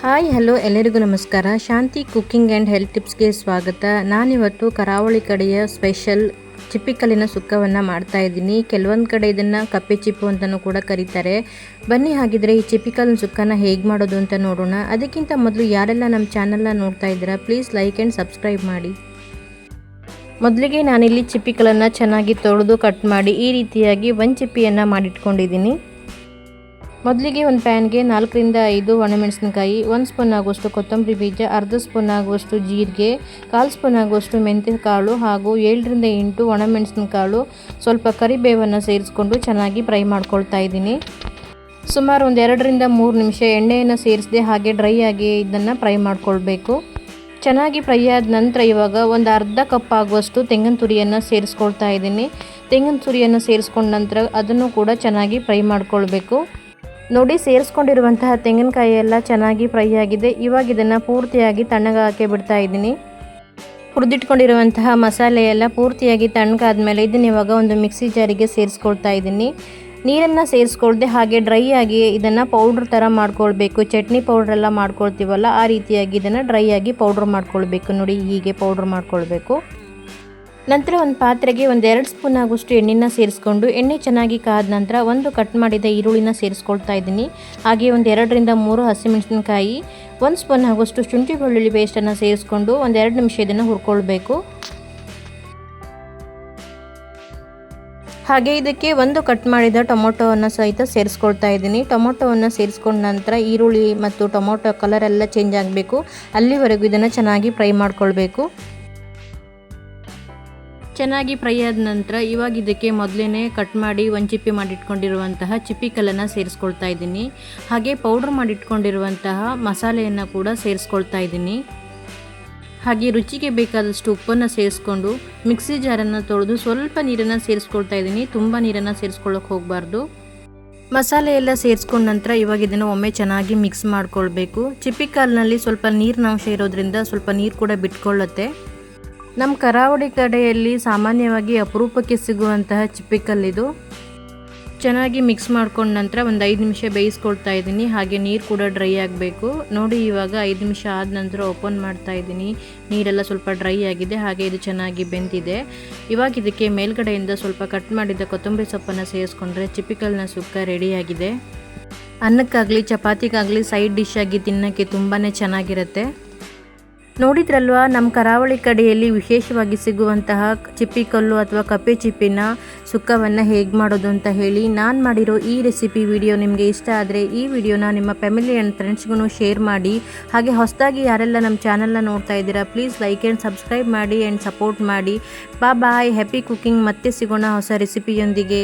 Hi hello ಎಲ್ಲರಿಗೂ ನಮಸ್ಕಾರ. ಶಾಂತಿ cooking and health ಟಿಪ್ಸ್ಗೆ ಸ್ವಾಗತ. ನಾನಿವತ್ತು ಕರಾವಳಿ ಕಡೆಯ ಸ್ಪೆಷಲ್ ಚಿಪ್ಪಿಕಲ್ಲಿನ ಸುಕ್ಕವನ್ನು ಮಾಡ್ತಾ ಇದ್ದೀನಿ. ಕೆಲವೊಂದು ಕಡೆ ಇದನ್ನು ಕಪ್ಪೆ ಚಿಪ್ಪು ಅಂತಲೂ ಕೂಡ ಕರೀತಾರೆ. ಬನ್ನಿ ಹಾಗಿದ್ರೆ ಈ ಚಿಪ್ಪಿಕಲ್ಲಿನ ಸುಕ್ಕನ ಹೇಗೆ ಮಾಡೋದು ಅಂತ ನೋಡೋಣ. ಅದಕ್ಕಿಂತ ಮೊದಲು ಯಾರೆಲ್ಲ ನಮ್ಮ ಚಾನಲ್ನ ನೋಡ್ತಾ ಇದ್ದೀರಾ ಪ್ಲೀಸ್ ಲೈಕ್ ಆ್ಯಂಡ್ ಸಬ್ಸ್ಕ್ರೈಬ್ ಮಾಡಿ. ಮೊದಲಿಗೆ ನಾನಿಲ್ಲಿ ಚಿಪ್ಪಿಕಲ್ಲನ್ನು ಚೆನ್ನಾಗಿ ತೊಳೆದು ಕಟ್ ಮಾಡಿ ಈ ರೀತಿಯಾಗಿ ಒಂದು ಚಿಪ್ಪಿಯನ್ನು ಮಾಡಿಟ್ಕೊಂಡಿದ್ದೀನಿ. ಮೊದಲಿಗೆ ಒಂದು ಪ್ಯಾನ್ಗೆ 4 ರಿಂದ 5 ಒಣಮೆಣಸಿನಕಾಯಿ, 1 ಸ್ಪೂನ್ ಆಗುವಷ್ಟು ಕೊತ್ತಂಬರಿ ಬೀಜ, ಅರ್ಧ ಸ್ಪೂನ್ ಆಗುವಷ್ಟು ಜೀರಿಗೆ, 1/4 ಸ್ಪೂನ್ ಆಗುವಷ್ಟು ಮೆಂತ್ಯ ಕಾಳು ಹಾಗೂ 7 ರಿಂದ 8 ಒಣಮೆಣಸಿನಕಾಳು, ಸ್ವಲ್ಪ ಕರಿಬೇವನ್ನು ಸೇರಿಸ್ಕೊಂಡು ಚೆನ್ನಾಗಿ ಫ್ರೈ ಮಾಡ್ಕೊಳ್ತಾ ಇದ್ದೀನಿ. ಸುಮಾರು ಒಂದು 2 ರಿಂದ 3 ನಿಮಿಷ ಎಣ್ಣೆಯನ್ನು ಸೇರಿಸದೆ ಹಾಗೆ ಡ್ರೈ ಆಗಿ ಇದನ್ನು ಫ್ರೈ ಮಾಡ್ಕೊಳ್ಬೇಕು. ಚೆನ್ನಾಗಿ ಫ್ರೈ ಆದ ನಂತರ ಇವಾಗ ಒಂದು ಅರ್ಧ ಕಪ್ ಆಗುವಷ್ಟು ತೆಂಗಿನ ತುರಿಯನ್ನು ಸೇರಿಸ್ಕೊಳ್ತಾ ಇದ್ದೀನಿ. ತೆಂಗಿನ ತುರಿಯನ್ನು ಸೇರಿಸ್ಕೊಂಡ ನಂತರ ಅದನ್ನು ಕೂಡ ಚೆನ್ನಾಗಿ ಫ್ರೈ ಮಾಡ್ಕೊಳ್ಬೇಕು. ನೋಡಿ, ಸೇರಿಸ್ಕೊಂಡಿರುವಂತಹ ತೆಂಗಿನಕಾಯಿ ಎಲ್ಲ ಚೆನ್ನಾಗಿ ಫ್ರೈ ಆಗಿದೆ. ಇವಾಗ ಇದನ್ನು ಪೂರ್ತಿಯಾಗಿ ತಣ್ಣಗಾಕೆ ಬಿಡ್ತಾ ಇದ್ದೀನಿ. ಹುರಿದಿಟ್ಕೊಂಡಿರುವಂತಹ ಮಸಾಲೆ ಎಲ್ಲ ಪೂರ್ತಿಯಾಗಿ ತಣ್ಣಗಾದ್ಮೇಲೆ ಇದನ್ನ ಇವಾಗ ಒಂದು ಮಿಕ್ಸಿ ಜಾರಿಗೆ ಸೇರಿಸ್ಕೊಳ್ತಾ ಇದ್ದೀನಿ. ನೀರನ್ನು ಸೇರಿಸ್ಕೊಳ್ದೆ ಹಾಗೆ ಡ್ರೈ ಆಗಿ ಇದನ್ನು ಪೌಡ್ರ್ ಥರ ಮಾಡ್ಕೊಳ್ಬೇಕು. ಚಟ್ನಿ ಪೌಡ್ರೆಲ್ಲ ಮಾಡ್ಕೊಳ್ತೀವಲ್ಲ ಆ ರೀತಿಯಾಗಿ ಇದನ್ನು ಡ್ರೈ ಆಗಿ ಪೌಡ್ರ್ ಮಾಡ್ಕೊಳ್ಬೇಕು. ನೋಡಿ, ಹೀಗೆ ಪೌಡ್ರ್ ಮಾಡ್ಕೊಳ್ಬೇಕು. ನಂತರ ಒಂದು ಪಾತ್ರೆಗೆ 1-2 ಸ್ಪೂನ್ ಆಗುವಷ್ಟು ಎಣ್ಣೆನ ಸೇರಿಸ್ಕೊಂಡು ಎಣ್ಣೆ ಚೆನ್ನಾಗಿ ಕಾದ ನಂತರ ಒಂದು ಕಟ್ ಮಾಡಿದ ಈರುಳ್ಳಿನ ಸೇರಿಸ್ಕೊಳ್ತಾ ಇದ್ದೀನಿ. ಹಾಗೆ ಒಂದು 2 ರಿಂದ 3 ಹಸಿಮೆಣಸಿನಕಾಯಿ, 1 ಸ್ಪೂನ್ ಆಗುವಷ್ಟು ಶುಂಠಿ ಬೆಳ್ಳುಳ್ಳಿ ಪೇಸ್ಟನ್ನು ಸೇರಿಸ್ಕೊಂಡು 1-2 ನಿಮಿಷ ಇದನ್ನು ಹುರ್ಕೊಳ್ಬೇಕು. ಹಾಗೆ ಇದಕ್ಕೆ ಒಂದು ಕಟ್ ಮಾಡಿದ ಟೊಮೊಟೊವನ್ನು ಸಹಿತ ಸೇರಿಸ್ಕೊಳ್ತಾ ಇದ್ದೀನಿ. ಟೊಮೊಟೊವನ್ನು ಸೇರಿಸ್ಕೊಂಡ ನಂತರ ಈರುಳ್ಳಿ ಮತ್ತು ಟೊಮೊಟೊ ಕಲರ್ ಎಲ್ಲ ಚೇಂಜ್ ಆಗಬೇಕು. ಅಲ್ಲಿವರೆಗೂ ಇದನ್ನು ಚೆನ್ನಾಗಿ ಫ್ರೈ ಮಾಡ್ಕೊಳ್ಬೇಕು. ಚೆನ್ನಾಗಿ ಫ್ರೈ ಆದ ನಂತರ ಇವಾಗ ಇದಕ್ಕೆ ಮೊದಲೇ ಕಟ್ ಮಾಡಿ ಒಂದು ಚಿಪ್ಪಿ ಮಾಡಿಟ್ಕೊಂಡಿರುವಂತಹ ಚಿಪ್ಪಿಕಲ್ಲನ್ನು ಸೇರಿಸ್ಕೊಳ್ತಾ ಇದ್ದೀನಿ. ಹಾಗೆ ಪೌಡ್ರ್ ಮಾಡಿಟ್ಕೊಂಡಿರುವಂತಹ ಮಸಾಲೆಯನ್ನು ಕೂಡ ಸೇರಿಸ್ಕೊಳ್ತಾ ಇದ್ದೀನಿ. ಹಾಗೆ ರುಚಿಗೆ ಬೇಕಾದಷ್ಟು ಉಪ್ಪನ್ನು ಸೇರಿಸ್ಕೊಂಡು ಮಿಕ್ಸಿ ಜಾರನ್ನು ತೊಳೆದು ಸ್ವಲ್ಪ ನೀರನ್ನು ಸೇರಿಸ್ಕೊಳ್ತಾ ಇದ್ದೀನಿ. ತುಂಬ ನೀರನ್ನು ಸೇರಿಸ್ಕೊಳ್ಳೋಕೆ ಹೋಗಬಾರ್ದು. ಮಸಾಲೆ ಎಲ್ಲ ಸೇರಿಸ್ಕೊಂಡ ನಂತರ ಇವಾಗ ಇದನ್ನು ಒಮ್ಮೆ ಚೆನ್ನಾಗಿ ಮಿಕ್ಸ್ ಮಾಡ್ಕೊಳ್ಬೇಕು. ಚಿಪ್ಪಿಕಲ್ಲಿನಲ್ಲಿ ಸ್ವಲ್ಪ ನೀರಿನ ಅಂಶ ಇರೋದ್ರಿಂದ ಸ್ವಲ್ಪ ನೀರು ಕೂಡ ಬಿಟ್ಕೊಳ್ಳುತ್ತೆ. ನಮ್ಮ ಕರಾವಳಿ ಕಡೆಯಲ್ಲಿ ಸಾಮಾನ್ಯವಾಗಿ ಅಪರೂಪಕ್ಕೆ ಸಿಗುವಂತಹ ಚಿಪ್ಪಿಕಲ್ಲಿದು. ಚೆನ್ನಾಗಿ ಮಿಕ್ಸ್ ಮಾಡ್ಕೊಂಡ ನಂತರ ಒಂದು 5 ನಿಮಿಷ ಬೇಯಿಸ್ಕೊಳ್ತಾ ಇದ್ದೀನಿ. ಹಾಗೆ ನೀರು ಕೂಡ ಡ್ರೈ ಆಗಬೇಕು. ನೋಡಿ, ಇವಾಗ 5 ನಿಮಿಷ ಆದ ನಂತರ ಓಪನ್ ಮಾಡ್ತಾ ಇದ್ದೀನಿ. ನೀರೆಲ್ಲ ಸ್ವಲ್ಪ ಡ್ರೈ ಆಗಿದೆ. ಹಾಗೆ ಇದು ಚೆನ್ನಾಗಿ ಬೆಂದಿದೆ. ಇವಾಗ ಇದಕ್ಕೆ ಮೇಲ್ಗಡೆಯಿಂದ ಸ್ವಲ್ಪ ಕಟ್ ಮಾಡಿದ ಕೊತ್ತಂಬರಿ ಸೊಪ್ಪನ್ನು ಸೇರಿಸ್ಕೊಂಡ್ರೆ ಚಿಪ್ಪಿಕಲ್ಲಿನ ಸುಕ್ಕ ರೆಡಿಯಾಗಿದೆ. ಅನ್ನಕ್ಕಾಗಲಿ ಚಪಾತಿಗಾಗಲಿ ಸೈಡ್ ಡಿಶ್ ಆಗಿ ತಿನ್ನೋಕ್ಕೆ ತುಂಬಾ ಚೆನ್ನಾಗಿರುತ್ತೆ. ನೋಡಿದ್ರಲ್ವಾ, ನಮ್ಮ ಕರಾವಳಿ ಕಡೆಯಲ್ಲಿ ವಿಶೇಷವಾಗಿ ಸಿಗುವಂತಹ ಚಿಪ್ಪಿಕಲ್ಲು ಅಥವಾ ಕಪ್ಪೆ ಚಿಪ್ಪಿನ ಸುಕ್ಕವನ್ನು ಹೇಗೆ ಮಾಡೋದು ಅಂತ ಹೇಳಿ. ನಾನು ಮಾಡಿರೋ ಈ ರೆಸಿಪಿ ವಿಡಿಯೋ ನಿಮಗೆ ಇಷ್ಟ ಆದರೆ ಈ ವಿಡಿಯೋನ ನಿಮ್ಮ ಫ್ಯಾಮಿಲಿ ಆ್ಯಂಡ್ ಫ್ರೆಂಡ್ಸ್ಗೂ ಶೇರ್ ಮಾಡಿ. ಹಾಗೆ ಹೊಸದಾಗಿ ಯಾರೆಲ್ಲ ನಮ್ಮ ಚಾನಲ್ನ ನೋಡ್ತಾ ಇದ್ದೀರಾ ಪ್ಲೀಸ್ ಲೈಕ್ ಆ್ಯಂಡ್ ಸಬ್ಸ್ಕ್ರೈಬ್ ಮಾಡಿ ಆ್ಯಂಡ್ ಸಪೋರ್ಟ್ ಮಾಡಿ. ಬಾಯ್, ಹ್ಯಾಪಿ ಕುಕ್ಕಿಂಗ್. ಮತ್ತೆ ಸಿಗೋಣ ಹೊಸ ರೆಸಿಪಿಯೊಂದಿಗೆ.